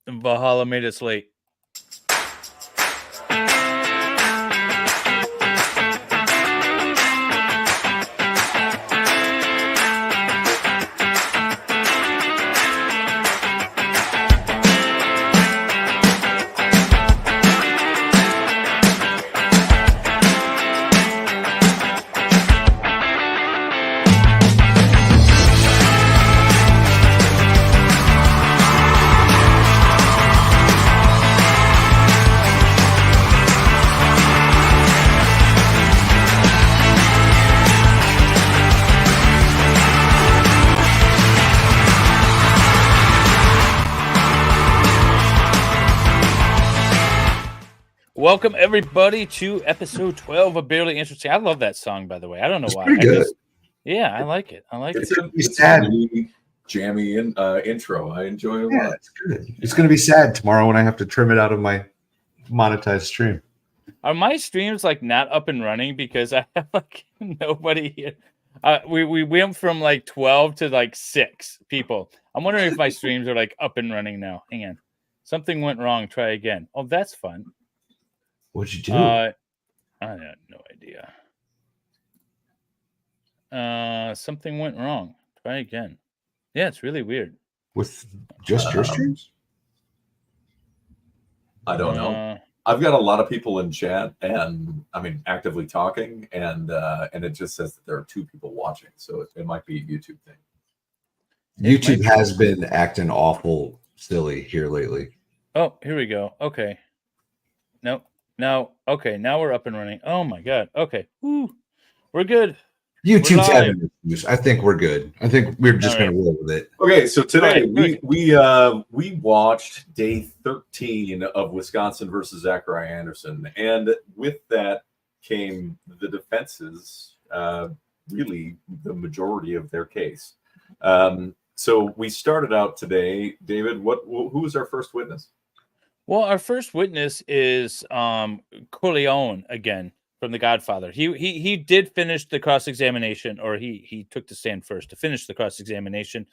Valhalla made us late. Welcome everybody to episode 12 of Barely Interesting. I love that song, by the way. I don't know why. Pretty good. I like it. I like it's it. It's sad. A really jammy intro. I enjoy it a lot. It's good. It's going to be sad tomorrow when I have to trim it out of my monetized stream. Are my streams like not up and running because I have like nobody here? We went from like 12 to like 6 people. I'm wondering if my streams are like up and running now. Hang on. Something went wrong. Try again. Oh, that's fun. What'd you do? I have no idea. Something went wrong. Try again. Yeah, it's really weird. With just your streams? I don't know. I've got a lot of people in chat, and I mean actively talking, and it just says that there are 2 people watching, so it might be a YouTube thing. YouTube has been acting awful silly here lately. Oh, here we go. Okay. Nope. Now, okay, now we're up and running. Oh my god. Okay. Woo. We're good. YouTube's having issues. I think we're good. I think we're just going to roll with it. Okay, so today we watched day 13 of Wisconsin versus Zachariah Anderson, and with that came the defenses, really the majority of their case. So we started out today, David. Who was our first witness? Well, our first witness is Corleone again from The Godfather. He did finish the cross-examination, or he took the stand first to finish the cross-examination.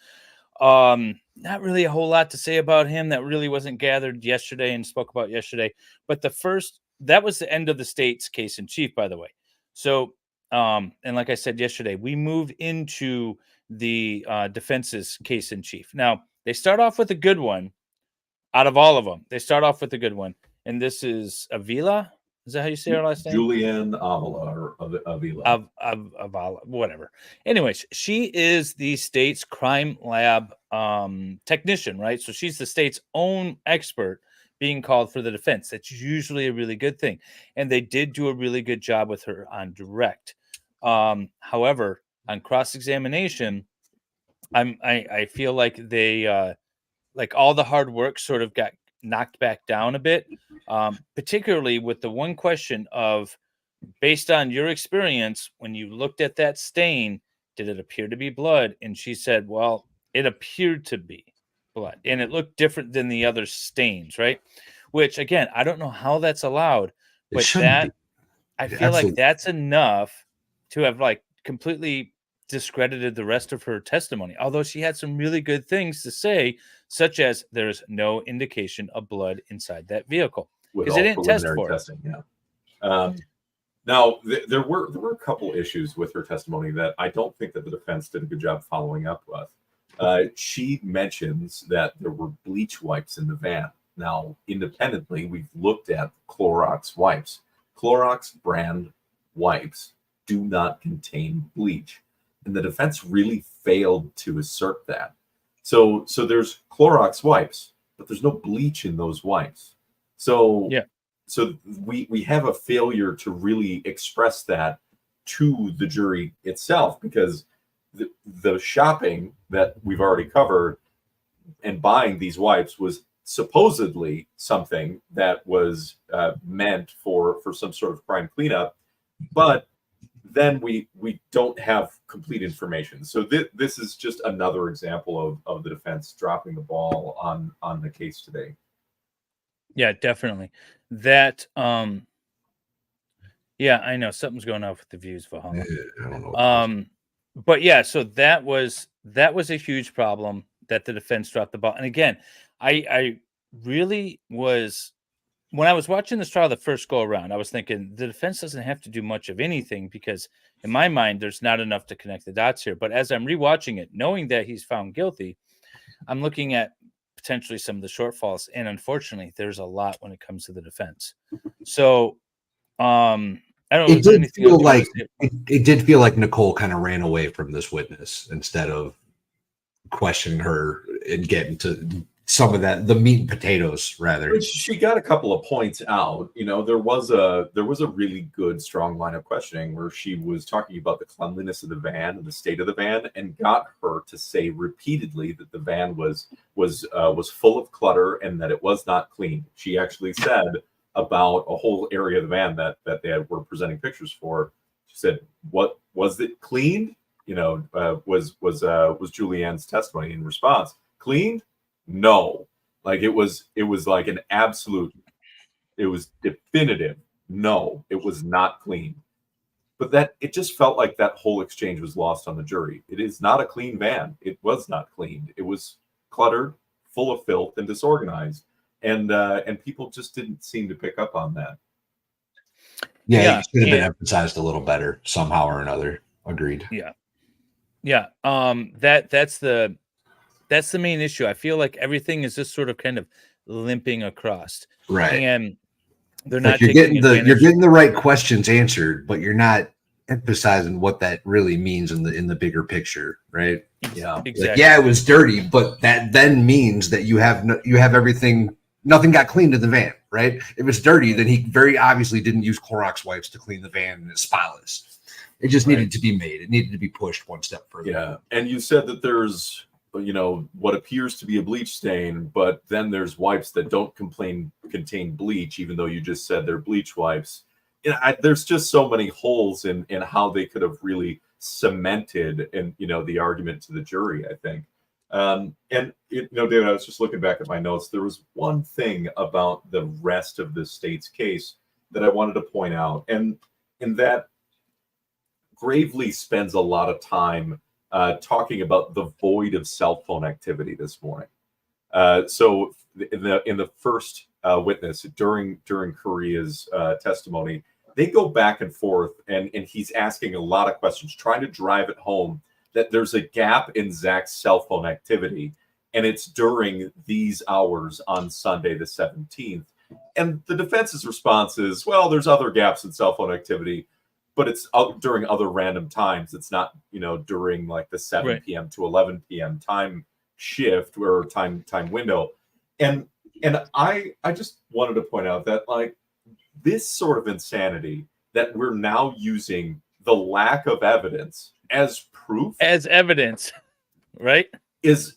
Not really a whole lot to say about him that really wasn't gathered yesterday and spoke about yesterday. But that was the end of the state's case in chief, by the way. So, and like I said yesterday, we moved into the defense's case in chief. Now, they start off with a good one. Out of all of them, they start off with a good one, and this is Avila. Is that how you say her last name? Julianne Avila or Avila. Avila, whatever. Anyways, she is the state's crime lab technician, right? So she's the state's own expert being called for the defense. That's usually a really good thing, and they did do a really good job with her on direct. However, on cross-examination, I feel like they. Like all the hard work sort of got knocked back down a bit, particularly with the one question of, based on your experience, when you looked at that stain, did it appear to be blood? And she said, well, it appeared to be blood, and it looked different than the other stains, right? Which, again, I don't know how that's allowed, but I feel like that's enough to have like completely discredited the rest of her testimony, although she had some really good things to say, such as there's no indication of blood inside that vehicle because they didn't test for testing, it. Yeah. Now there were a couple issues with her testimony that I don't think that the defense did a good job following up with. She mentions that there were bleach wipes in the van. Now, independently, we've looked at Clorox wipes. Clorox brand wipes do not contain bleach. And the defense really failed to assert that. So there's Clorox wipes, but there's no bleach in those wipes. So we have a failure to really express that to the jury itself, because the shopping that we've already covered and buying these wipes was supposedly something that was meant for some sort of crime cleanup, but then we don't have complete information. So this is just another example of the defense dropping the ball on the case today. Yeah, definitely. That yeah, I know something's going on with the views, Valhalla. I don't know. But yeah, so that was a huge problem that the defense dropped the ball. And again, I really was when I was watching this trial the first go around, I was thinking the defense doesn't have to do much of anything because in my mind, there's not enough to connect the dots here. But as I'm rewatching it, knowing that he's found guilty, I'm looking at potentially some of the shortfalls. And unfortunately, there's a lot when it comes to the defense. So I don't know. It Is there did anything else feel you want like to say? it did feel like Nicole kind of ran away from this witness instead of questioning her and getting to some of the meat and potatoes rather. Which she got a couple of points out. There was a really good strong line of questioning where she was talking about the cleanliness of the van and the state of the van, and got her to say repeatedly that the van was full of clutter and that it was not clean. She actually said about a whole area of the van that were presenting pictures for. She said, "What was it cleaned?" Was Julianne's testimony in response. Cleaned? No. Like it was like an absolute, it was definitive. No, it was not clean. But that it just felt like that whole exchange was lost on the jury. It is not a clean van. It was not cleaned. It was cluttered, full of filth, and disorganized. And people just didn't seem to pick up on that. Yeah, it should have been emphasized a little better somehow or another. Agreed. Yeah. That's the main issue. I feel like everything is just sort of kind of limping across. Right. And they're like not you're taking getting the right questions answered, but you're not emphasizing what that really means in the bigger picture, right? Yeah. Exactly. Like, yeah, it was dirty, but that then means that you have everything. Nothing got cleaned in the van, right? If it's dirty, then he very obviously didn't use Clorox wipes to clean the van and it's spotless. It just needed to be made. It needed to be pushed one step further. Yeah. And you said that there's what appears to be a bleach stain, but then there's wipes that don't contain bleach, even though you just said they're bleach wipes. There's just so many holes in how they could have really cemented the argument to the jury, I think. David, I was just looking back at my notes. There was one thing about the rest of the state's case that I wanted to point out, and that Gravely spends a lot of time talking about the void of cell phone activity this morning. So in the first witness during Korea's testimony, they go back and forth, and he's asking a lot of questions, trying to drive it home that there's a gap in Zach's cell phone activity, and it's during these hours on Sunday the 17th. And the defense's response is, well, there's other gaps in cell phone activity, but it's during other random times. It's not, during like the 7 p.m. to 11 p.m. time shift or time window. And I just wanted to point out that like this sort of insanity that we're now using the lack of evidence as proof, as evidence, right? Is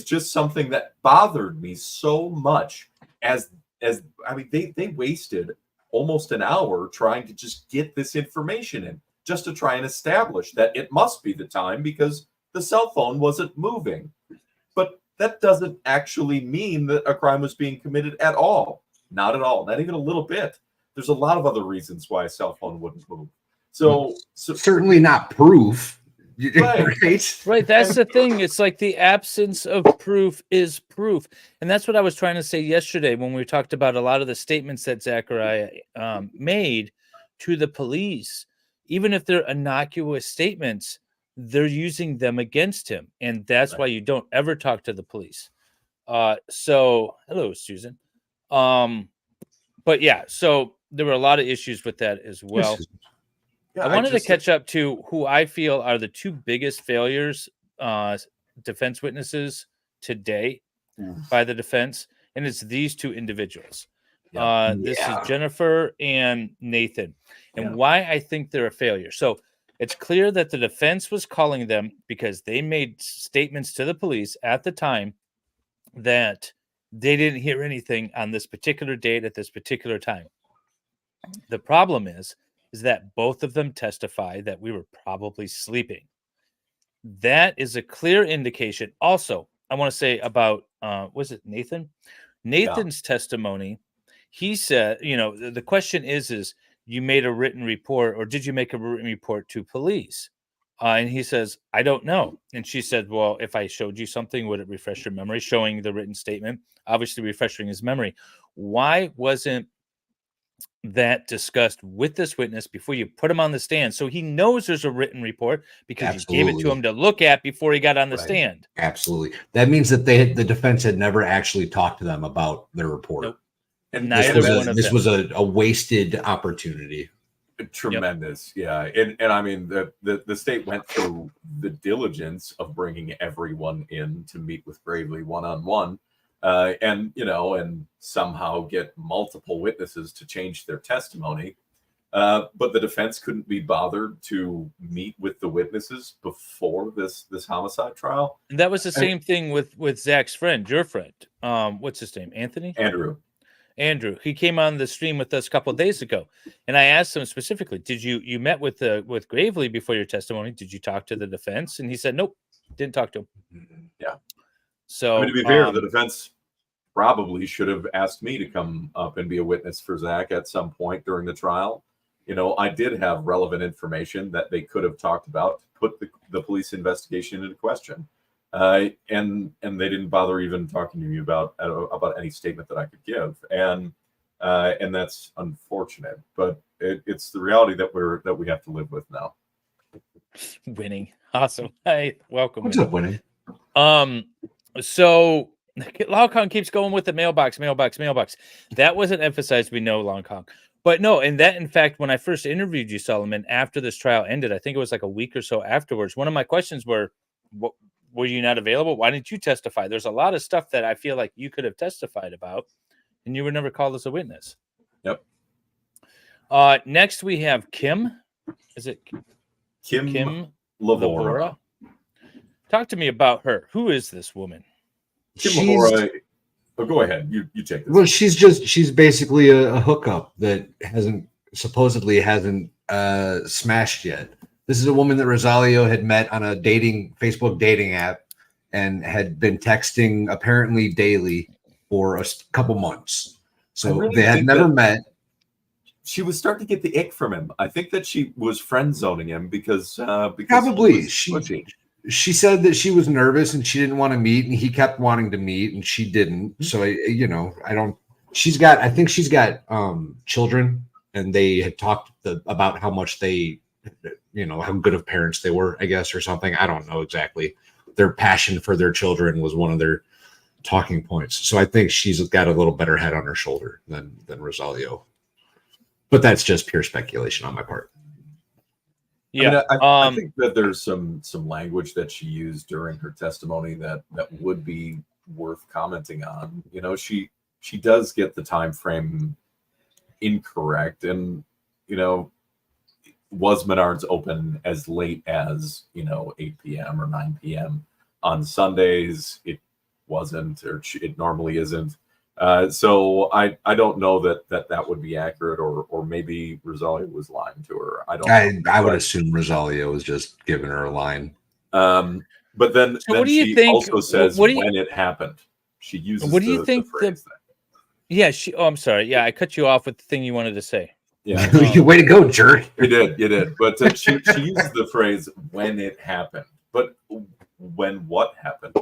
just something that bothered me so much. As I mean, they wasted almost an hour trying to just get this information in, just to try and establish that it must be the time because the cell phone wasn't moving. But that doesn't actually mean that a crime was being committed at all. Not at all. Not even a little bit. There's a lot of other reasons why a cell phone wouldn't move. So certainly not proof. Right. That's the thing. It's like the absence of proof is proof. And that's what I was trying to say yesterday when we talked about a lot of the statements that Zachariah made to the police. Even if they're innocuous statements, they're using them against him. And that's why you don't ever talk to the police. So hello, Susan. But yeah, so there were a lot of issues with that as well. I wanted to catch up to who I feel are the two biggest failures, defense witnesses today by the defense, and it's these two individuals. This is Jennifer and Nathan, and why I think they're a failure. So it's clear that the defense was calling them because they made statements to the police at the time that they didn't hear anything on this particular date at this particular time. The problem is that both of them testify that we were probably sleeping. That is a clear indication. Also, I want to say about, was it Nathan? Nathan's testimony, he said, the question is you made a written report, or did you make a written report to police? And he says, I don't know. And she said, well, if I showed you something, would it refresh your memory? Showing the written statement, obviously refreshing his memory. Why wasn't that discussed with this witness before you put him on the stand? So he knows there's a written report because you gave it to him to look at before he got on the stand. Absolutely. That means that the defense had never actually talked to them about their report. Nope. And this was a wasted opportunity. Tremendous. Yep. Yeah. And I mean, the state went through the diligence of bringing everyone in to meet with Gravely one-on-one, and, and somehow get multiple witnesses to change their testimony. But the defense couldn't be bothered to meet with the witnesses before this homicide trial. And that was the same thing with Zach's friend, your friend. What's his name? Anthony? Andrew. He came on the stream with us a couple of days ago, and I asked him specifically, "Did you met with Gravely before your testimony? Did you talk to the defense?" And he said, "Nope, didn't talk to him." Yeah. So, to be fair, the defense probably should have asked me to come up and be a witness for Zach at some point during the trial. I did have relevant information that they could have talked about to put the police investigation into question. And they didn't bother even talking to me about any statement that I could give, and that's unfortunate. But it's the reality that we have to live with now. Winning, awesome. Hey, welcome. What's up, Winning? So Long Kong keeps going with the mailbox. That wasn't emphasized. We know Long Kong, but no, and that in fact, when I first interviewed you, Solomon, after this trial ended, I think it was like a week or so afterwards. One of my questions were, what? Were you not available? Why didn't you testify? There's a lot of stuff that I feel like you could have testified about, and you were never called as a witness. Yep. Next, we have Kim. Is it Kim Lavora? Talk to me about her. Who is this woman? Kim Lavora. Oh, go ahead. You take this. Well, she's basically a hookup that supposedly hasn't smashed yet. This is a woman that Rosario had met on a Facebook dating app and had been texting apparently daily for a couple months. So they had never met. She was starting to get the ick from him. I think that she was friend zoning him because probably she said that she was nervous and she didn't want to meet, and he kept wanting to meet and she didn't. So I think she's got children, and they had talked about how much they, how good of parents they were, I guess, or something. I don't know exactly. Their passion for their children was one of their talking points. So I think she's got a little better head on her shoulder than Rosario. But that's just pure speculation on my part. Yeah. I think that there's some language that she used during her testimony that would be worth commenting on. She does get the time frame incorrect, and was Menards open as late as 8 p.m. or 9 p.m. on Sundays? It wasn't, or it normally isn't. So I don't know that would be accurate, or maybe Rosario was lying to her. I don't know. I would assume Rosario was just giving her a line. But then what do you she think, also says when it happened. She uses what do you think the phrase yeah, I'm sorry. Yeah, I cut you off with the thing you wanted to say. Yeah. Way to go, jerk. You did. But she uses the phrase when it happened. But when what happened?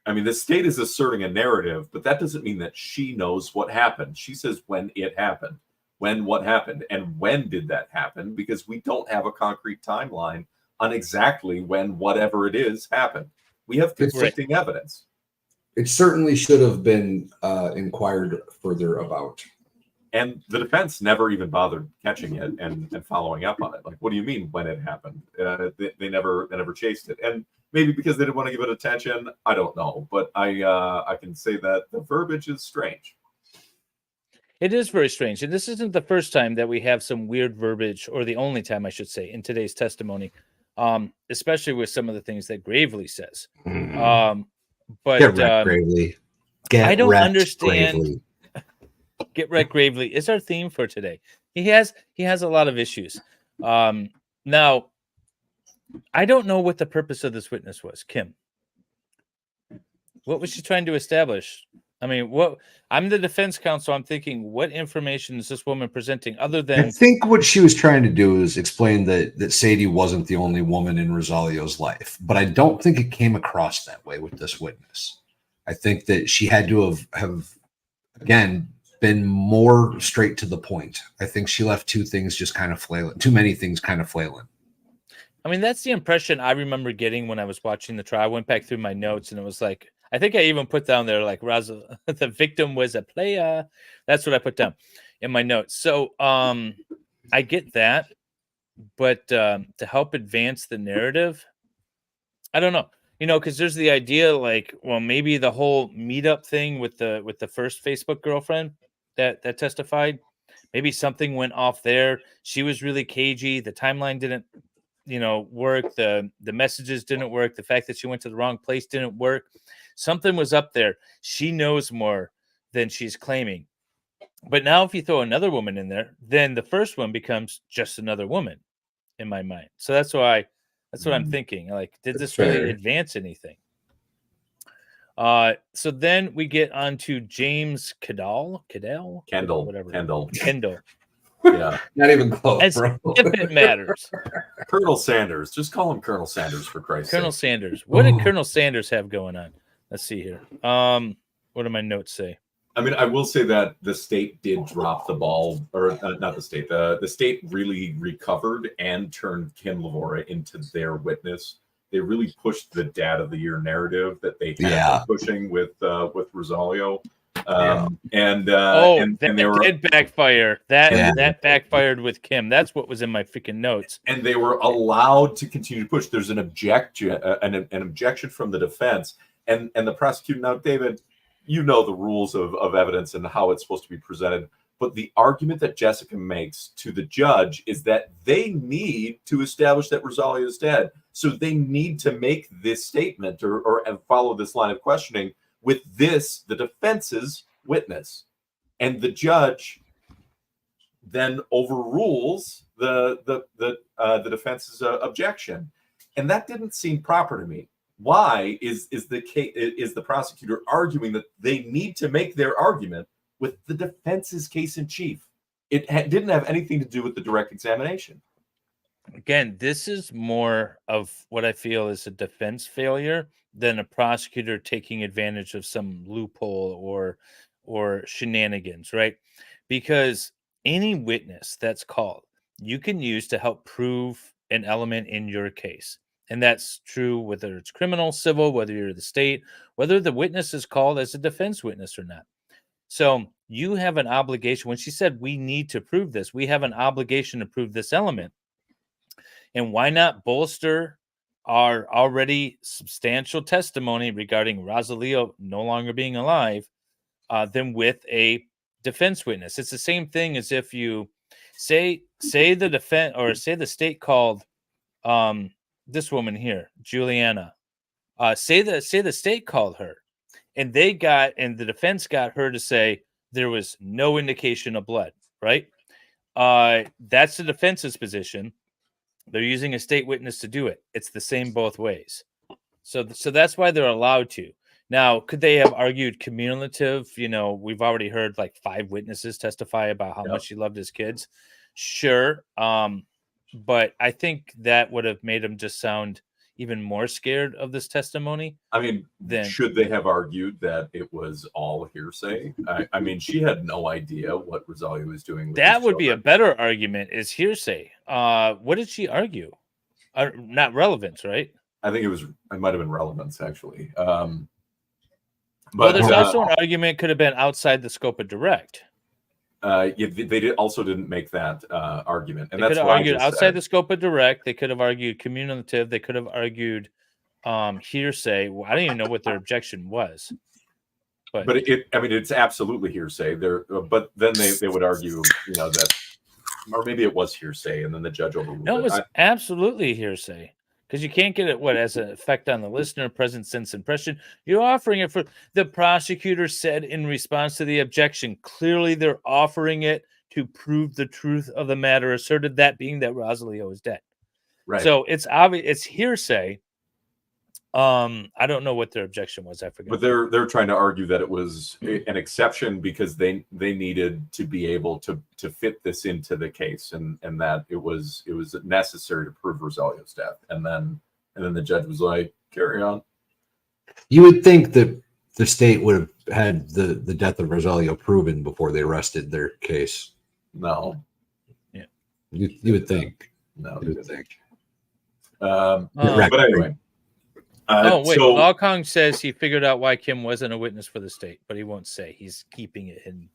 I mean, the state is asserting a narrative, but that doesn't mean that she knows what happened. She says when it happened, when what happened, and when did that happen? Because we don't have a concrete timeline on exactly when whatever it is happened. We have conflicting evidence. It certainly should have been inquired further about. And the defense never even bothered catching it and following up on it. Like, what do you mean when it happened? They never chased it. And maybe because they didn't want to give it attention, I don't know. But I can say that the verbiage is strange. It is very strange. And this isn't the first time that we have some weird verbiage, or the only time, I should say, in today's testimony, especially with some of the things that Gravely says. But Get wrecked, Gravely. I don't understand. Gravely. Get wrecked, Gravely is our theme for today. He has a lot of issues. Now, I don't know what the purpose of this witness was, Kim. What was she trying to establish? I mean, what I'm the defense counsel. I'm thinking, what information is this woman presenting other I than think what she was trying to do is explain that Sadie wasn't the only woman in Rosalio's life, but I don't think it came across that way with this witness. I think that she had to have again been more straight to the point. I think she left too many things kind of flailing. I mean, that's the impression I remember getting when I was watching the trial. I went back through my notes and it was like, I think I even put down there like the victim was a player. That's what I put down in my notes. So I get that, but to help advance the narrative, I don't know. Because there's the idea like, well, maybe the whole meetup thing with the first Facebook girlfriend that testified, maybe something went off there. She was really cagey. The timeline didn't work. The messages didn't work. The fact that she went to the wrong place didn't work. Something was up there. She knows more than she's claiming. But now if you throw another woman in there, then the first one becomes just another woman in my mind. So that's what I'm thinking. Like, did this really advance anything? So then we get on to James Kendall, whatever. Kendall. Yeah, not even close, bro. If it matters. Colonel Sanders. Just call him Colonel Sanders for Christ's sake. Colonel Sanders. What did Colonel Sanders have going on? Let's see here. What do my notes say? I mean, I will say that the state did drop the ball, or not the state. The state really recovered and turned Kim Lavora into their witness. They really pushed the dad of the year narrative that they had been pushing with Rosalio. And they were, did backfire. That backfired with Kim. That's what was in my freaking notes. And they were allowed to continue to push. There's an objection from the defense and the prosecutor. Now, David, you know the rules of evidence and how it's supposed to be presented. But the argument that Jessica makes to the judge is that they need to establish that Rosalio is dead. So they need to make this statement or follow this line of questioning with the defense's witness. And the judge then overrules the defense's objection. And that didn't seem proper to me. Why is the prosecutor arguing that they need to make their argument with the defense's case in chief? It didn't have anything to do with the direct examination. Again, this is more of what I feel is a defense failure than a prosecutor taking advantage of some loophole or shenanigans, right? Because any witness that's called, you can use to help prove an element in your case. And that's true whether it's criminal, civil, whether you're the state, whether the witness is called as a defense witness or not. So you have an obligation. When she said we need to prove this, we have an obligation to prove this element. And why not bolster our already substantial testimony regarding Rosalio no longer being alive than with a defense witness? It's the same thing as if you say the defense or say the state called this woman here, Juliana. Say the state called her, and the defense got her to say there was no indication of blood, right? That's the defense's position. They're using a state witness to do it. It's the same both ways. So that's why they're allowed to. Now, could they have argued cumulative? We've already heard like 5 witnesses testify about how much he loved his kids. Sure. But I think that would have made him just sound even more scared of this testimony. I mean, should they have argued that it was all hearsay? I mean, she had no idea what Rosalio was doing with that would be a better argument is hearsay. What did she argue? Not relevance, right? I think it might have been relevance, actually. But there's also an argument could have been outside the scope of direct. They also didn't make that argument, and they that's could have argued outside the scope of direct. They could have argued cumulative. They could have argued hearsay. Well, I don't even know what their objection was. But it's absolutely hearsay. But then they would argue, that, or maybe it was hearsay, and then the judge overruled it. No, it was absolutely hearsay. Because you can't get it, as an effect on the listener, present sense impression. You're offering it for the prosecutor said in response to the objection. Clearly, they're offering it to prove the truth of the matter asserted, that being that Rosalio is dead. Right. So it's obvious, it's hearsay. I don't know what their objection was. I forget. But they're trying to argue that it was an exception because they needed to be able to fit this into the case, and that it was necessary to prove Rosalio's death. And then the judge was like, carry on. You would think that the state would have had the death of Rosalio proven before they arrested their case. No. Yeah. You would think. No. You would think. But anyway. Wait. So, Law Kong says he figured out why Kim wasn't a witness for the state, but he won't say. He's keeping it hidden.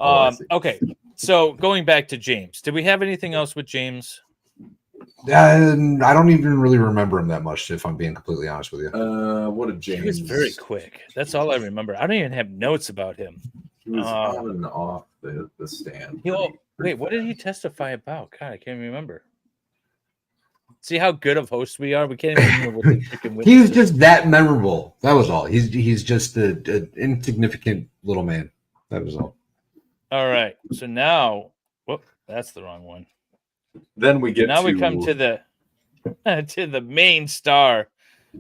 Okay. So going back to James, did we have anything else with James? I don't even really remember him that much, if I'm being completely honest with you. what did James? He was very quick. That's all I remember. I don't even have notes about him. He was on and off the stand. Wait, what did he testify about? God, I can't remember. See how good of hosts we are? We can't even remember what the freaking witness He's is. just that memorable. That was all. He's just an insignificant little man. That was all. All right. So now, whoop, that's the wrong one. Then we get we come to the main star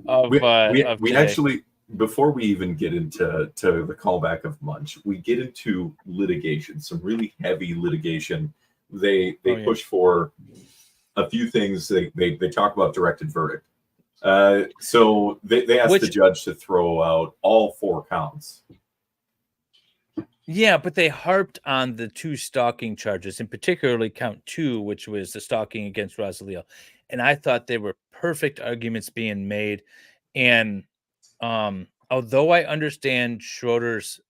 of we today. actually, before we even get into the callback of Munch, we get into litigation, some really heavy litigation. They push for a few things. They talk about directed verdict. So they asked the judge to throw out all 4 counts. Yeah, but they harped on the 2 stalking charges, and particularly count 2, which was the stalking against Rosalio. And I thought they were perfect arguments being made. And although I understand Schroeder's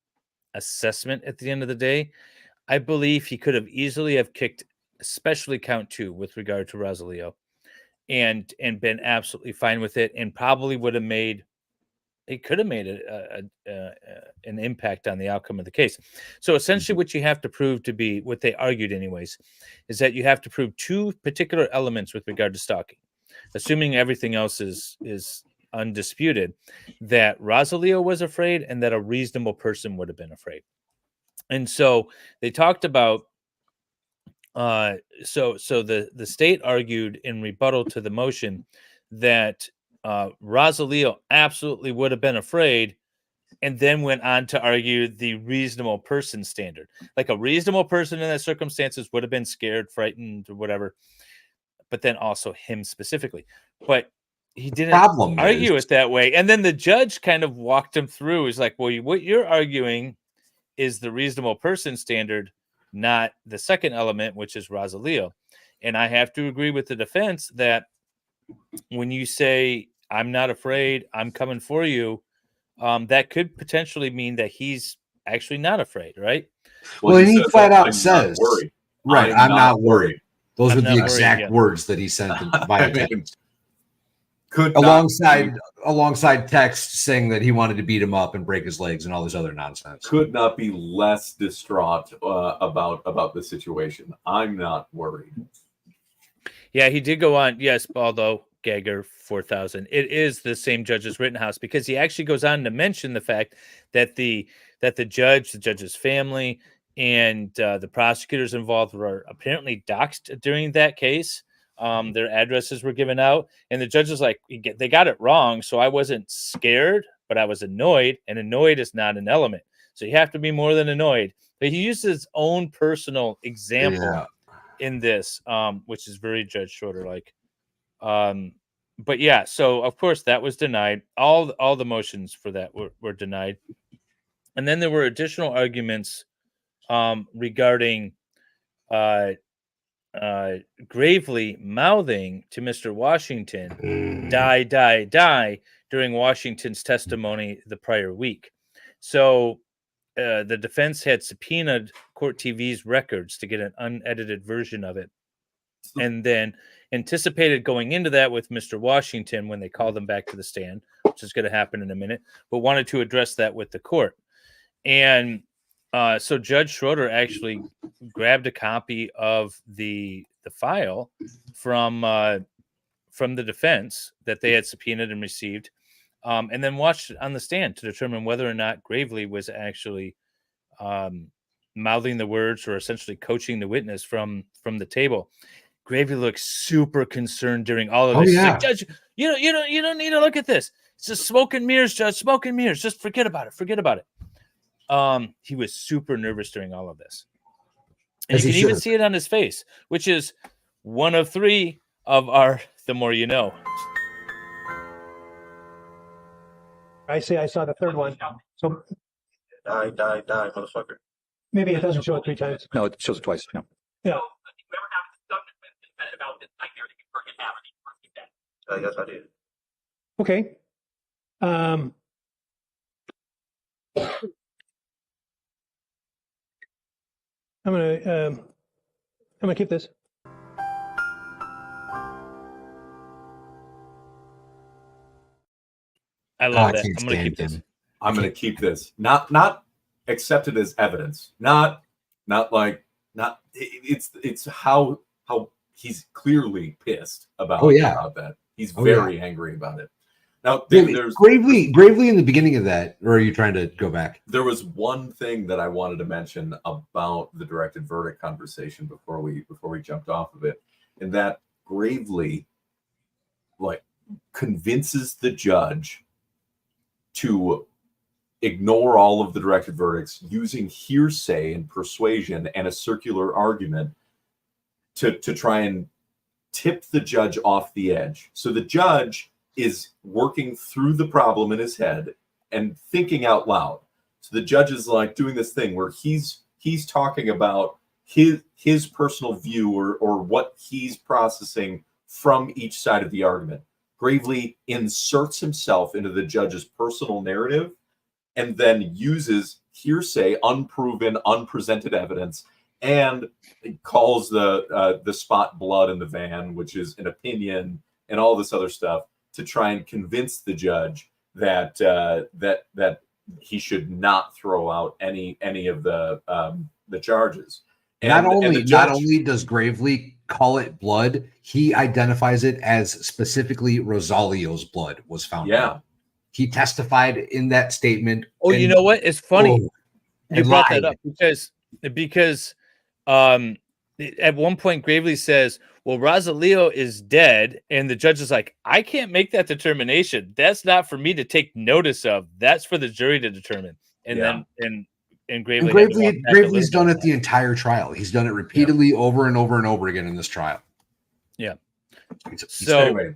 assessment at the end of the day, I believe he could have easily have kicked, especially count 2 with regard to Rosalio, and been absolutely fine with it, and probably would have made. It could have made an impact on the outcome of the case. So essentially what you have to prove to be, what they argued anyways, is that you have to prove 2 particular elements with regard to stalking, assuming everything else is undisputed, that Rosalio was afraid and that a reasonable person would have been afraid. And so they talked about, so the state argued in rebuttal to the motion that Rosalio absolutely would have been afraid, and then went on to argue the reasonable person standard. Like a reasonable person in that circumstances would have been scared, frightened, or whatever, but then also him specifically. But he didn't argue it that way. And then the judge kind of walked him through. He's like, well, what you're arguing is the reasonable person standard, not the second element, which is Rosalio. And I have to agree with the defense that when you say, I'm not afraid, I'm coming for you, that could potentially mean that he's actually not afraid, right? Well, he flat out says, right, I'm not worried. Those are the exact words that he sent via text. Alongside text saying that he wanted to beat him up and break his legs and all this other nonsense. Could not be less distraught about the situation. I'm not worried. Yeah, he did go on. Yes, Baldo Gagger 4000. It is the same judge's Rittenhouse, because he actually goes on to mention the fact that the judge's family, and the prosecutors involved were apparently doxxed during that case. Their addresses were given out, and the judge is like, they got it wrong. So I wasn't scared, but I was annoyed, and annoyed is not an element. So you have to be more than annoyed. But he used his own personal example in this, which is very Judge Schroeder like. But yeah, so of course that was denied. All the motions for that were denied. And then there were additional arguments regarding gravely mouthing to Mr. Washington, die, die, die, during Washington's testimony the prior week. So the defense had subpoenaed Court TV's records to get an unedited version of it, and then anticipated going into that with Mr. Washington when they called him back to the stand, which is going to happen in a minute, but wanted to address that with the court. And so Judge Schroeder actually grabbed a copy of the file from the defense that they had subpoenaed and received, and then watched it on the stand to determine whether or not Gravely was actually mouthing the words or essentially coaching the witness from the table. Gravely looks super concerned during all of this. He's like, Judge, you don't need to look at this. It's just smoke and mirrors, Judge. Smoke and mirrors. Just forget about it. Forget about it. He was super nervous during all of this. And As you he can even should. see it on his face, which is one of 3 of our The More You Know. I see. I saw the third one. So Die, motherfucker. maybe it doesn't show it 3 times. No, it shows it twice. Yeah. Yeah. Yes, I did. Okay. I'm gonna keep this. I love I that. can't I'm going to stand keep this. him. I'm going to keep this. Not accepted as evidence. Not it's how he's clearly pissed about, about that. He's very angry about it. Now there's gravely in the beginning of that, or are you trying to go back? There was one thing that I wanted to mention about the directed verdict conversation before we jumped off of it, and that Gravely convinces the judge to ignore all of the directed verdicts using hearsay and persuasion and a circular argument to try and tip the judge off the edge. So the judge is working through the problem in his head and thinking out loud. So the judge is like doing this thing where he's talking about his personal view or what he's processing from each side of the argument. Gravely inserts himself into the judge's personal narrative and then uses hearsay, unproven, unpresented evidence, and calls the spot blood in the van, which is an opinion, and all this other stuff to try and convince the judge that that he should not throw out any of the charges. Not only does Gravely call it blood, he identifies it as specifically Rosalio's blood was found. Yeah. He testified in that statement. Oh, you know what? It's funny you brought lied. that up because at one point Gravely says, well, Rosalio is dead, and the judge is like, I can't make that determination. That's not for me to take notice of. That's for the jury to determine. And then Gravely's done it the entire trial. He's done it repeatedly over and over and over again in this trial. Yeah. So anyway,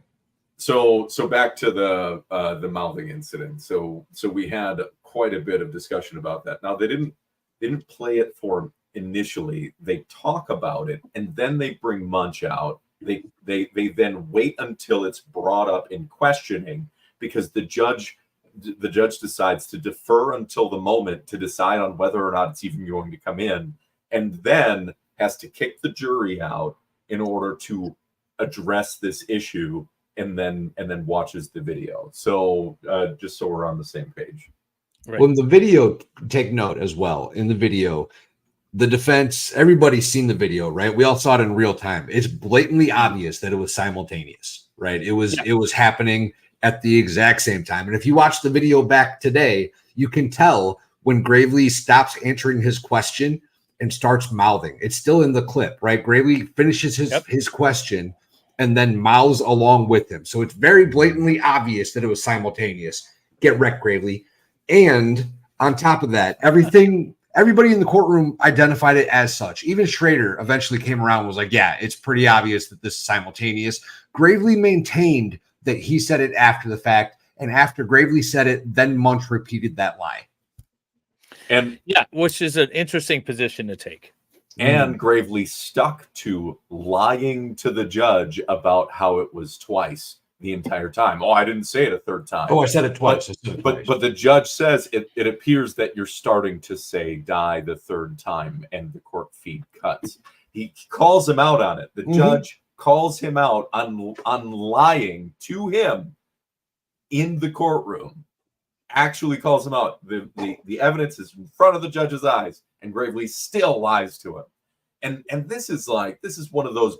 so back to the mouthing incident. So we had quite a bit of discussion about that. Now they didn't play it for him initially. They talk about it and then they bring Munch out. They then wait until it's brought up in questioning because the judge decides to defer until the moment to decide on whether or not it's even going to come in, and then has to kick the jury out in order to address this issue, and then watches the video. So just so we're on the same page. Right. Well, in the video, take note as well. In the video, the defense, everybody's seen the video, right? We all saw it in real time. It's blatantly obvious that it was simultaneous, right? It was happening at the exact same time. And if you watch the video back today, you can tell when Gravely stops answering his question and starts mouthing. It's still in the clip, right? Gravely finishes his question and then mouths along with him. So it's very blatantly obvious that it was simultaneous. Get wrecked, Gravely. And on top of that, everybody in the courtroom identified it as such. Even Schrader eventually came around and was like, yeah, it's pretty obvious that this is simultaneous. Gravely maintained that he said it after the fact, and after Gravely said it, then Munch repeated that lie. And yeah, which is an interesting position to take. And Gravely stuck to lying to the judge about how it was twice the entire time. Oh, I didn't say it a third time. Oh, I said it twice. But the judge says it appears that you're starting to say die the third time, and the court feed cuts. He calls him out on it. The judge calls him out on lying to him in the courtroom. Actually calls him out. The evidence is in front of the judge's eyes, and Gravely still lies to him. And this is one of those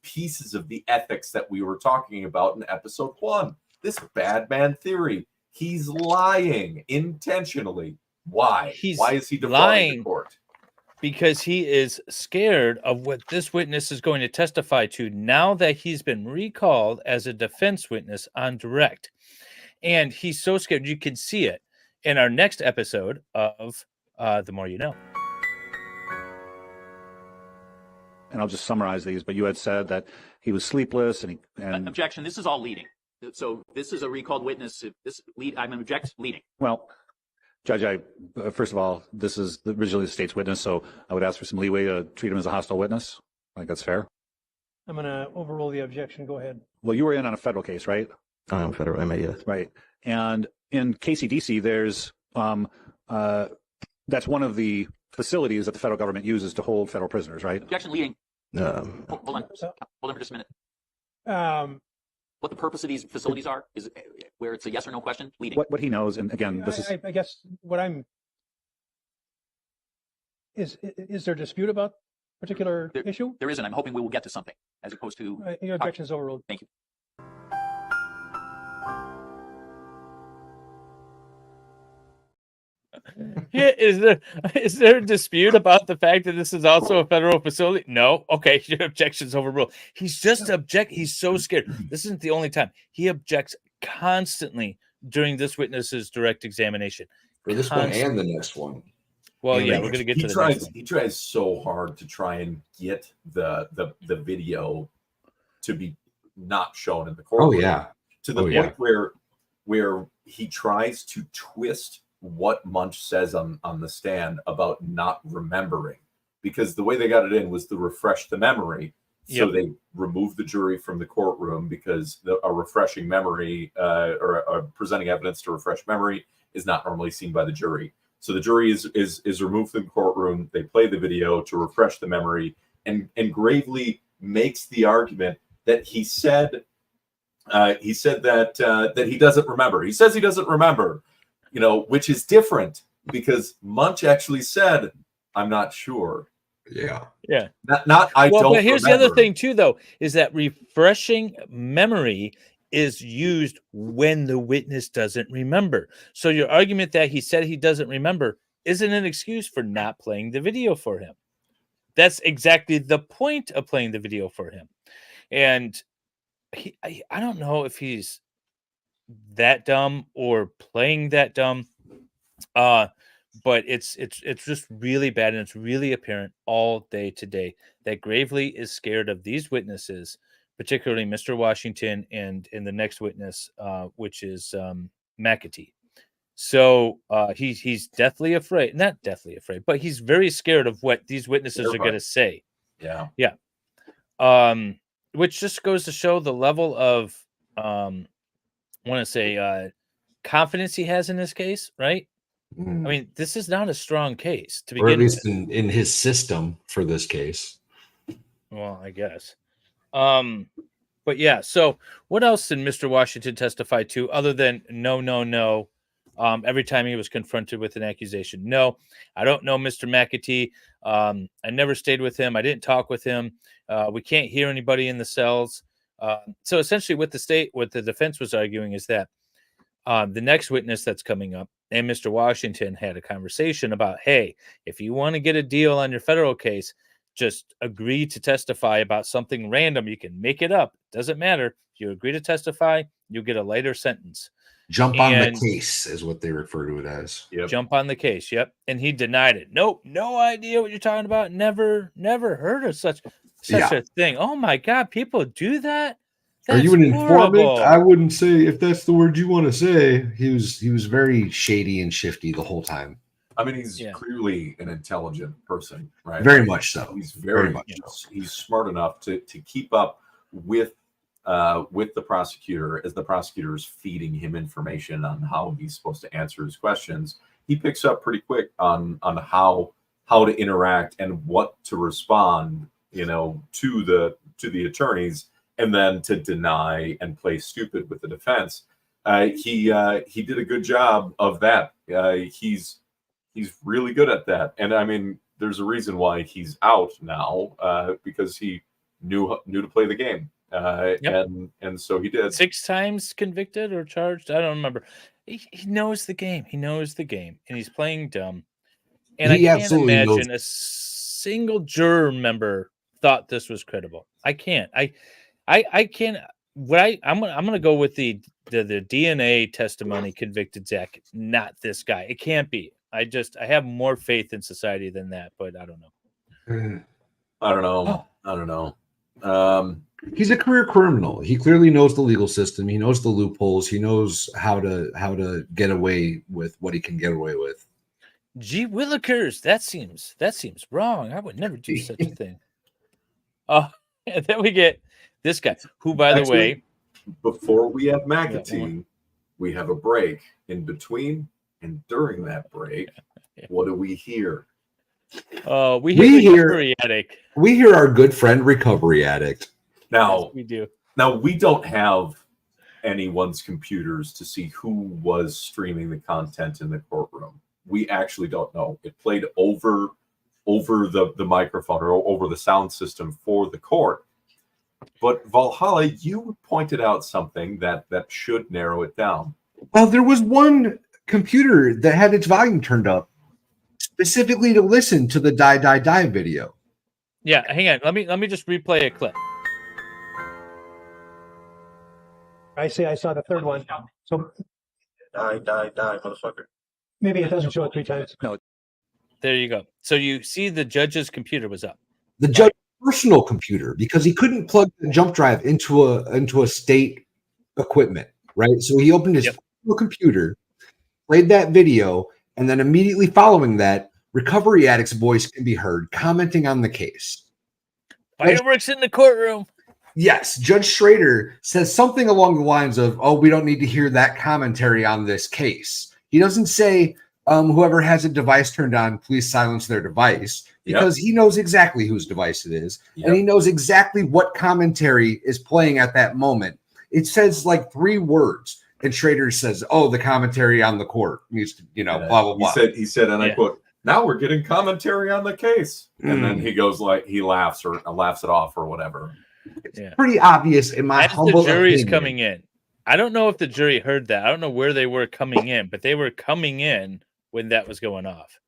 pieces of the ethics that we were talking about in episode 1. This bad man theory. He's lying intentionally. Why? Why is he defrauding the court? Because he is scared of what this witness is going to testify to now that he's been recalled as a defense witness on direct. And he's so scared. You can see it in our next episode of The More You Know. And I'll just summarize these, but you had said that he was sleepless and Objection. This is all leading. So this is a recalled witness. I'm object leading. Well, Judge, first of all, this is originally the state's witness, so I would ask for some leeway to treat him as a hostile witness. I think that's fair. I'm going to overrule the objection. Go ahead. Well, you were in on a federal case, right? I am federal MA, yes. Right. And in KCDC, there's that's one of the facilities that the federal government uses to hold federal prisoners, right? Objection leading. Hold on for just a minute. What the purpose of these facilities are is where it's a yes or no question. Leading. What he knows, and again, this is. I guess what I'm is there a dispute about a particular issue? There isn't. I'm hoping we will get to something as opposed to. Your objection is overruled. Thank you. Yeah, is there a dispute about the fact that this is also a federal facility? No. Okay, your objection's overruled. He's just He's so scared. This isn't the only time. He objects constantly during this witness's direct examination. For this one and the next one. Well, yeah, we're going to get to the next one. He tries so hard to try and get the video to be not shown in the courtroom. Oh yeah. To the point where he tries to twist what Munch says on the stand about not remembering, because the way they got it in was to refresh the memory. So they removed the jury from the courtroom because a refreshing memory or presenting evidence to refresh memory is not normally seen by the jury. So the jury is removed from the courtroom. They play the video to refresh the memory, and Gravely makes the argument that he said that he doesn't remember. He says he doesn't remember. Which is different because Munch actually said, "I'm not sure." Yeah. Not I don't. But here's remember. the other thing too, though, is that refreshing memory is used when the witness doesn't remember. So your argument that he said he doesn't remember isn't an excuse for not playing the video for him. That's exactly the point of playing the video for him. And I don't know if he's that dumb or playing that dumb, but it's just really bad, and it's really apparent all day today that Gravely is scared of these witnesses, particularly Mr. Washington and the next witness, which is McAtee. So he's deathly afraid, not deathly afraid, but he's very scared of what these witnesses are going to say. Yeah. Which just goes to show the level of confidence he has in this case, right? I mean, this is not a strong case to begin with. Or at least in his system for this case. Well, I guess. But yeah, so what else did Mr. Washington testify to other than no? Every time he was confronted with an accusation. No, I don't know Mr. McAtee. I never stayed with him. I didn't talk with him. We can't hear anybody in the cells. So essentially what the defense was arguing is that the next witness that's coming up and Mr. Washington had a conversation about, hey, if you want to get a deal on your federal case, just agree to testify about something random. You can make it up. Doesn't matter. If you agree to testify, you'll get a lighter sentence. Jump on the case is what they refer to it as. Yep. Jump on the case. Yep. And he denied it. Nope. No idea what you're talking about. Never heard of such a thing. Oh my God. People do that. Are you an informant? I wouldn't say, if that's the word you want to say. He was very shady and shifty the whole time. I mean, he's clearly an intelligent person, right? Very much so. He's very much so. He's smart enough to keep up with the prosecutor as the prosecutor is feeding him information on how he's supposed to answer his questions. He picks up pretty quick on how to interact and what to respond, to the attorneys, and then to deny and play stupid with the defense. He did a good job of that. He's really good at that. And I mean, there's a reason why he's out now, because he knew to play the game. And so he did. 6 times convicted or charged. I don't remember. He knows the game. He knows the game, and he's playing dumb. And I can't imagine a single juror member thought this was credible. I can't. I can't I'm gonna go with the DNA testimony convicted Zach, not this guy. It can't be. I have more faith in society than that, but I don't know. I don't know. I don't know. He's a career criminal. He clearly knows the legal system. He knows the loopholes. He knows how to get away with what he can get away with. Gee willikers, that seems wrong. I would never do such a thing. Oh, and then we get this guy, who, by the way, before we have McAtee, we have a break in between, and during that break, what do we hear? We hear Recovery Addict. We hear our good friend Recovery Addict. Now yes, we do. Now we don't have anyone's computers to see who was streaming the content in the courtroom. We actually don't know. It played over the microphone or over the sound system for the court. But Valhalla, you pointed out something that should narrow it down. Well, there was one computer that had its volume turned up specifically to listen to the die video. Yeah, hang on. Let me just replay a clip. I saw the third one. So Die, motherfucker. maybe it doesn't show it 3 times. No. There you go. So you see the judge's computer was up. The judge's personal computer, because he couldn't plug the jump drive into a state equipment, right? So he opened his personal computer, played that video, and then immediately following that, Recovery Addict's voice can be heard commenting on the case. Fireworks in the courtroom. Yes, Judge Schrader says something along the lines of, "Oh, we don't need to hear that commentary on this case." He doesn't say, "Whoever has a device turned on, please silence their device," because he knows exactly whose device it is, and he knows exactly what commentary is playing at that moment. It says like 3 words, and Schrader says, "Oh, the commentary on the court needs to, blah blah blah." He said, and I quote, "Now we're getting commentary on the case," and then he goes like he laughs it off or whatever. It's pretty obvious in my humble the jury's opinion. Coming in. I don't know if the jury heard that. I don't know where they were coming in, but they were coming in when that was going off.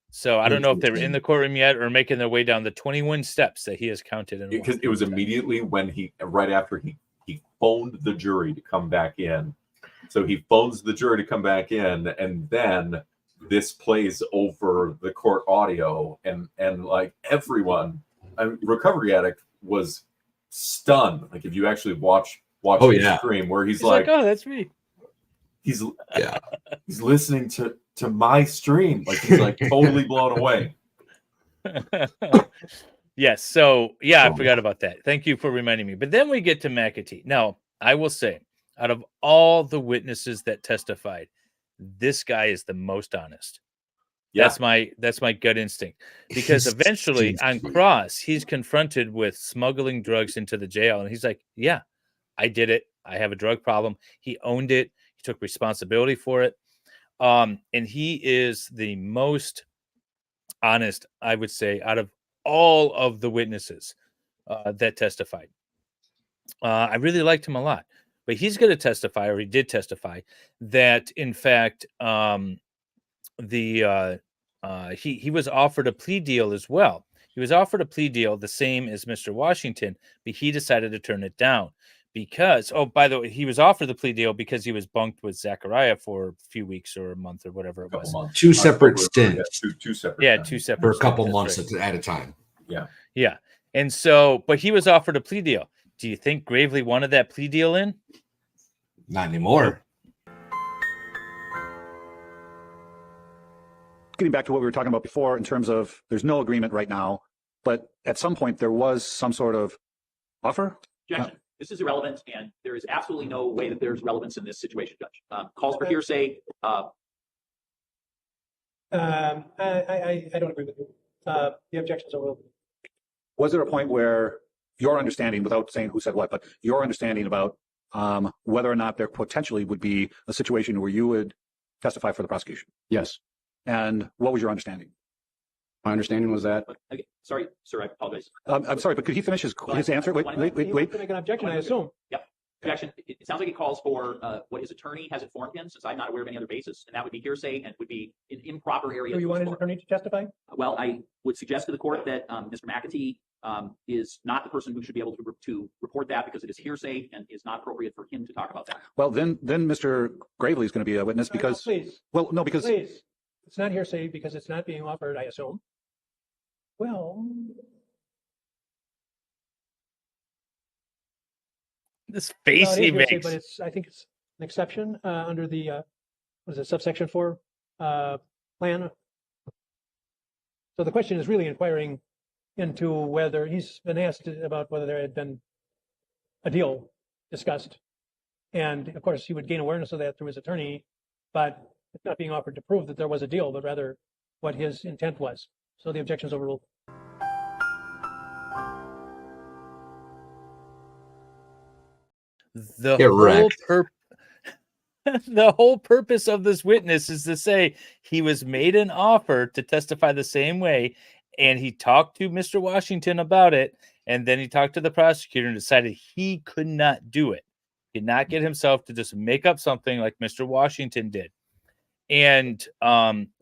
So I don't know if they were in the courtroom yet or making their way down the 21 steps that he has counted. Because it was immediately when right after he phoned the jury to come back in. So he phones the jury to come back in, and then this plays over the court audio, and like everyone, Recovery Addict was stunned. Like if you actually watch the stream where he's like, "Oh, that's me." He's listening to my stream. Like he's like totally blown away. Yes. So I forgot about that. Thank you for reminding me. But then we get to McAtee. Now, I will say, out of all the witnesses that testified, this guy is the most honest. Yeah. That's my gut instinct, because eventually on cross, he's confronted with smuggling drugs into the jail, and he's like, "Yeah, I did it. I have a drug problem." He owned it. He took responsibility for it. And he is the most honest, I would say, out of all of the witnesses that testified. I really liked him a lot, but he's going to testify, or he did testify, that in fact, he was offered a plea deal as well. He was offered a plea deal the same as Mr. Washington, but he decided to turn it down because, by the way, he was offered the plea deal because he was bunked with Zachariah for a few weeks or a month or whatever it was. 2 separate stints. Two separate. Yeah, 2 separate. For a couple months at a time. Yeah. Yeah. And so, but he was offered a plea deal. Do you think Gravely wanted that plea deal in? Not anymore. Getting back to what we were talking about before in terms of there's no agreement right now, but at some point there was some sort of offer? Objection. This is irrelevant, and there is absolutely no way that there's relevance in this situation, Judge. Calls for hearsay. I don't agree with you. The objections are will. Was there a point where your understanding, without saying who said what, but your understanding about whether or not there potentially would be a situation where you would testify for the prosecution? Yes. And what was your understanding? My understanding was that. Okay. Sorry, sir, I apologize. I'm sorry, but could he finish his answer? Wait. You have to make an objection, I assume. Yep. Objection. It sounds like it calls for what his attorney has informed him, since I'm not aware of any other basis, and that would be hearsay and would be an improper area. Do you want an attorney to testify? Well, I would suggest to the court that Mr. McAtee is not the person who should be able to report that because it is hearsay and is not appropriate for him to talk about that. Well, then Mr. Gravely is going to be a witness because, please, well, no, because please, it's not hearsay because it's not being offered, I assume. Well, This face well, it he is hearsay, makes. but I think it's an exception under the what is it, subsection 4 plan. So the question is really inquiring into whether he's been asked about whether there had been a deal discussed, and of course he would gain awareness of that through his attorney, but it's not being offered to prove that there was a deal, but rather what his intent was. So the objection is overruled. The Get whole wrecked. the whole purpose of this witness is to say he was made an offer to testify the same way, and he talked to Mr. Washington about it, and then he talked to the prosecutor and decided he could not do it. He could not get himself to just make up something like Mr. Washington did. And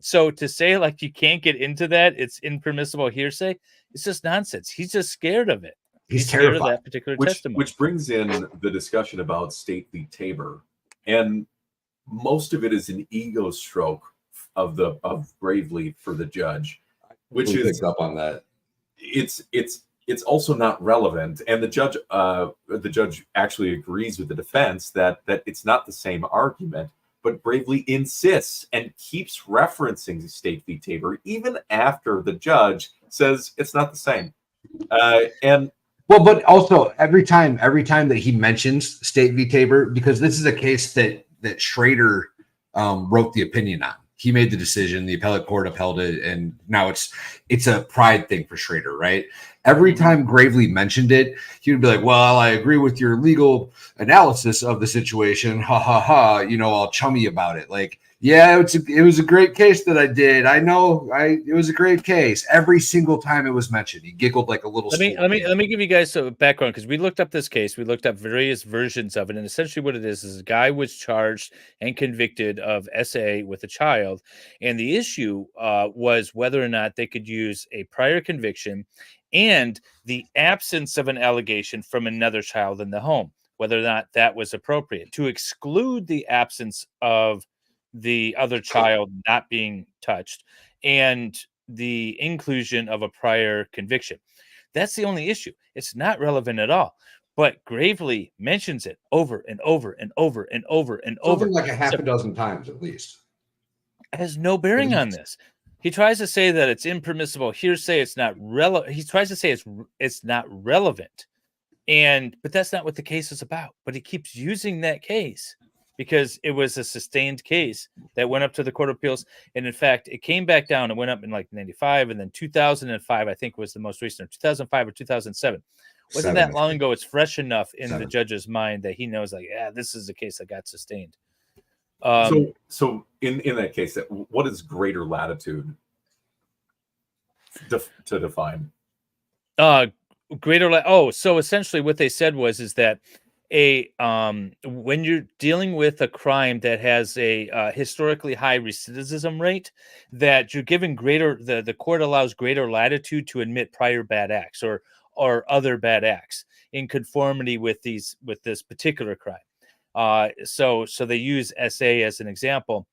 so to say like you can't get into that, it's impermissible hearsay, it's just nonsense. He's just scared of it. He's scared of terrified. that particular testimony. Which brings in the discussion about State v. Tabor, and most of it is an ego stroke of Gravely for the judge, which Who is picks up on that. It's also not relevant, and the judge actually agrees with the defense that it's not the same argument, but Gravely insists and keeps referencing State v. Tabor even after the judge says it's not the same, and. Well, but also every time that he mentions State v. Tabor, because this is a case that Schrader wrote the opinion on. He made the decision, the appellate court upheld it, and now it's a pride thing for Schrader, right? Every time Gravely mentioned it, he would be like, well, I agree with your legal analysis of the situation. Ha ha ha, all chummy about it. Like, yeah, it was a great case that I did. I know it was a great case. Every single time it was mentioned, he giggled like a little. Let me give you guys some background, because we looked up this case. We looked up various versions of it, and essentially what it is a guy was charged and convicted of SA with a child, and the issue was whether or not they could use a prior conviction and the absence of an allegation from another child in the home, whether or not that was appropriate to exclude the absence of the other child not being touched and the inclusion of a prior conviction. That's the only issue. It's not relevant at all. But Gravely mentions it over and over and over and over and over. Something like a half a dozen times at least. It has no bearing on this. He tries to say that it's impermissible hearsay. It's not relevant. He tries to say it's not relevant. But that's not what the case is about. But he keeps using that case because it was a sustained case that went up to the Court of Appeals. And in fact, it came back down. It went up in like 95, and then 2005, I think, was the most recent, or 2005 or 2007. Wasn't that long ago. It's fresh enough in the judge's mind that he knows, like, yeah, this is a case that got sustained. So in that case, what is greater latitude to define? So essentially what they said is that when you're dealing with a crime that has a historically high recidivism rate, that you're given the court allows greater latitude to admit prior bad acts or other bad acts in conformity with this particular crime. So they use SA as an example,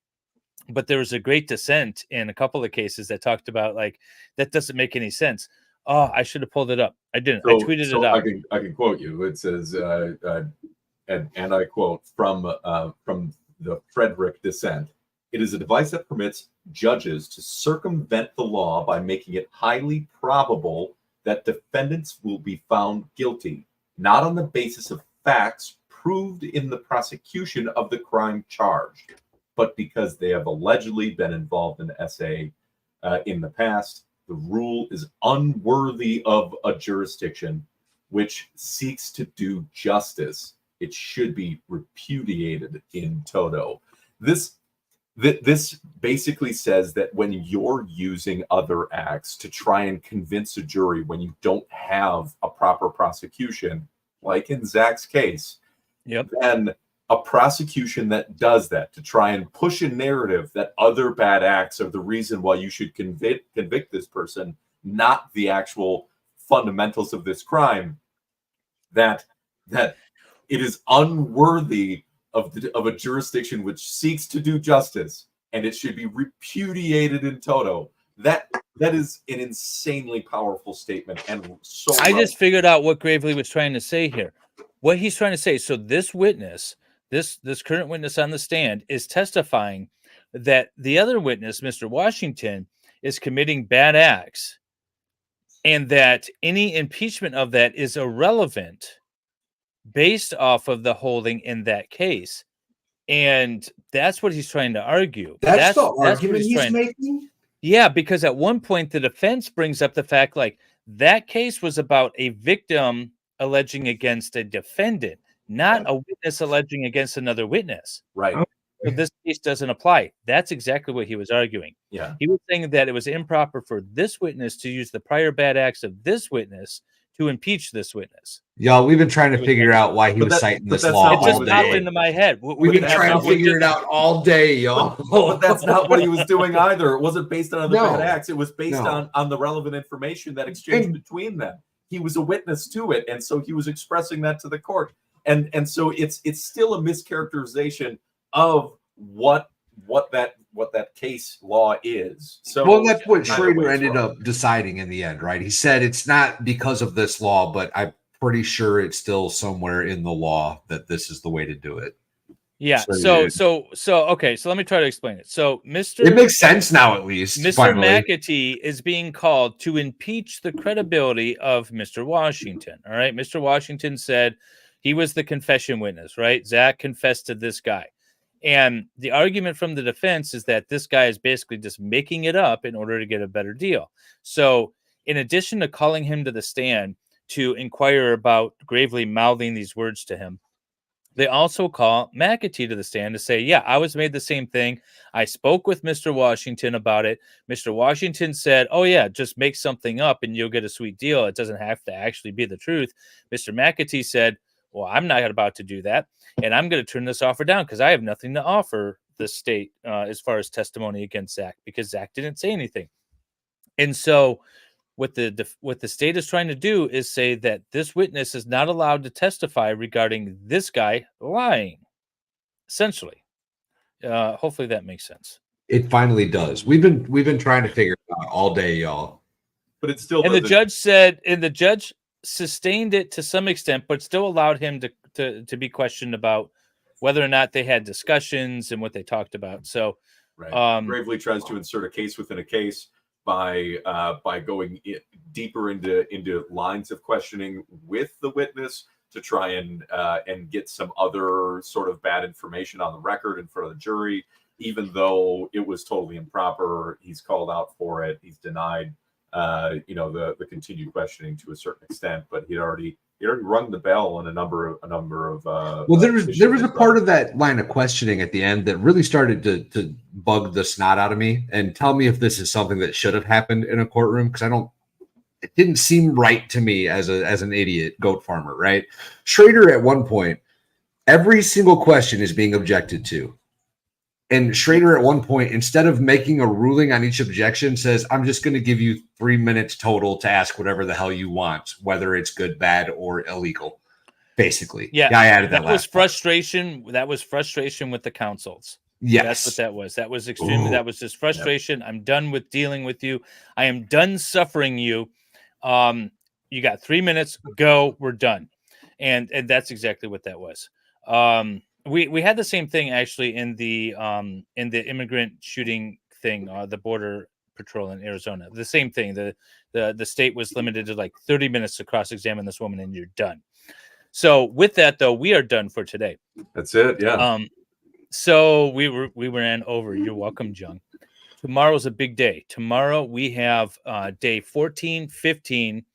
but there was a great dissent in a couple of cases that talked about, like, that doesn't make any sense. Oh, I should have pulled it up. I didn't. I tweeted it out. I can quote you. It says, and I quote from the Frederick dissent: "It is a device that permits judges to circumvent the law by making it highly probable that defendants will be found guilty, not on the basis of facts proved in the prosecution of the crime charged, but because they have allegedly been involved in SA in the past. The rule is unworthy of a jurisdiction which seeks to do justice. It should be repudiated in toto." This basically says that when you're using other acts to try and convince a jury when you don't have a proper prosecution, like in Zach's case, then a prosecution that does that to try and push a narrative that other bad acts are the reason why you should convict this person, not the actual fundamentals of this crime, that it is unworthy of a jurisdiction which seeks to do justice, and it should be repudiated in toto. That is an insanely powerful statement, and so I just figured out what Gravely was trying to say here. What he's trying to say. So this witness, this current witness on the stand, is testifying that the other witness, Mr. Washington, is committing bad acts, and that any impeachment of that is irrelevant based off of the holding in that case. And that's what he's trying to argue. That's the argument he's making? Yeah, because at one point the defense brings up the fact like that case was about a victim alleging against a defendant, not a witness alleging against another witness. Right. So this case doesn't apply. That's exactly what he was arguing. Yeah. He was saying that it was improper for this witness to use the prior bad acts of this witness to impeach this witness. Y'all, we've been trying to figure out why he was citing this law. It just popped into my head. We've been trying to figure it out all day, y'all. But that's not what he was doing either. It wasn't based on the bad acts. It was based on the relevant information that exchanged between them. He was a witness to it, and so he was expressing that to the court. And so it's still a mischaracterization of what that case law is. So well, that's what Schrader ended up deciding in the end, right? He said it's not because of this law, but I'm pretty sure it's still somewhere in the law that this is the way to do it. Yeah. So okay. So let me try to explain it. So it makes sense now, at least. Mr. McAtee is being called to impeach the credibility of Mr. Washington. All right. Mr. Washington said he was the confession witness, right? Zach confessed to this guy. And the argument from the defense is that this guy is basically just making it up in order to get a better deal. So in addition to calling him to the stand to inquire about Gravely mouthing these words to him, they also call McAtee to the stand to say, yeah, I was made the same thing. I spoke with Mr. Washington about it. Mr. Washington said, oh, yeah, just make something up and you'll get a sweet deal. It doesn't have to actually be the truth. Mr. McAtee said, well, I'm not about to do that. And I'm going to turn this offer down because I have nothing to offer the state as far as testimony against Zach, because Zach didn't say anything. And so what the state is trying to do is say that this witness is not allowed to testify regarding this guy lying, essentially. Hopefully that makes sense. It finally does. We've been trying to figure it out all day, y'all. But it's still. And the judge said, and the judge sustained it to some extent, but still allowed him to be questioned about whether or not they had discussions and what they talked about. So Gravely tries to insert a case within a case by going deeper into lines of questioning with the witness to try and get some other sort of bad information on the record in front of the jury, even though it was totally improper. He's called out for it. He's denied the continued questioning to a certain extent, but he already rung the bell on a number of well, there was a part of that line of questioning at the end that really started to bug the snot out of me. And tell me if this is something that should have happened in a courtroom, because it didn't seem right to me as an idiot goat farmer, right? Schrader at one point, every single question is being objected to. And Schrader at one point, instead of making a ruling on each objection, says, I'm just going to give you 3 minutes total to ask whatever the hell you want, whether it's good, bad, or illegal. Basically. Yeah, I added that was frustration. That was frustration with the counsels. Yes. That's what that was. That was extremely, that was just frustration. Yep. I'm done with dealing with you. I am done suffering you. You got 3 minutes, go, we're done. And that's exactly what that was. We had the same thing actually in the immigrant shooting thing, the border patrol in Arizona. The same thing. The state was limited to like 30 minutes to cross-examine this woman, and you're done. So with that though, we are done for today. That's it. Yeah. So we ran over. You're welcome, Jung. Tomorrow's a big day. Tomorrow we have day 14, 15,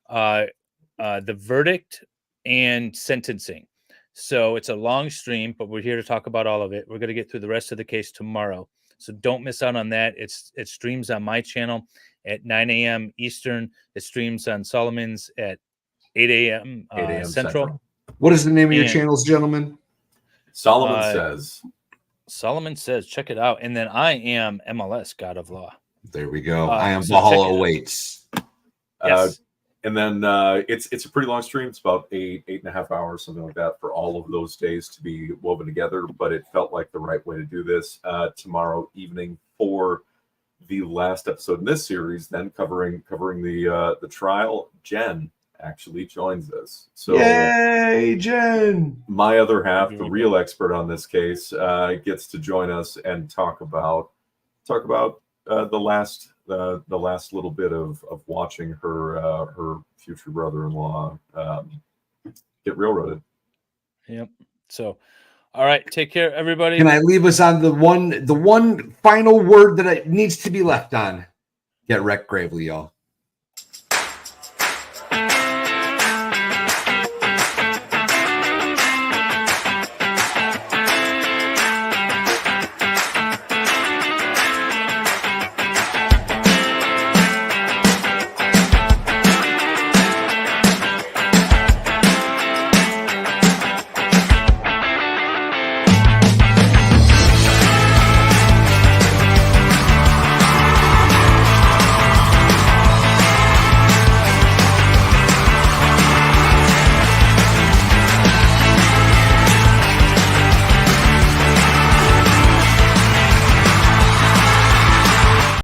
the verdict and sentencing. So it's a long stream, but we're here to talk about all of it. We're going to get through the rest of the case tomorrow. So don't miss out on that. It streams on my channel at 9 a.m. Eastern. It streams on Solomon's at 8 a.m. Central. What is the name of your channels, gentlemen? Solomon Says. Solomon Says. Check it out. And then I am MLS God of Law. There we go. I am Valhalla Awaits. Yes. And then it's a pretty long stream. It's about 8.5 hours, something like that, for all of those days to be woven together. But it felt like the right way to do this. Tomorrow evening for the last episode in this series, then covering the trial, Jen actually joins us. So yay, Jen! My other half, the real expert on this case, gets to join us and talk about the last little bit of watching her future brother-in-law get railroaded. Yep. So, all right, take care, everybody. Can I leave us on the one final word that it needs to be left on? Get wrecked gravely, y'all.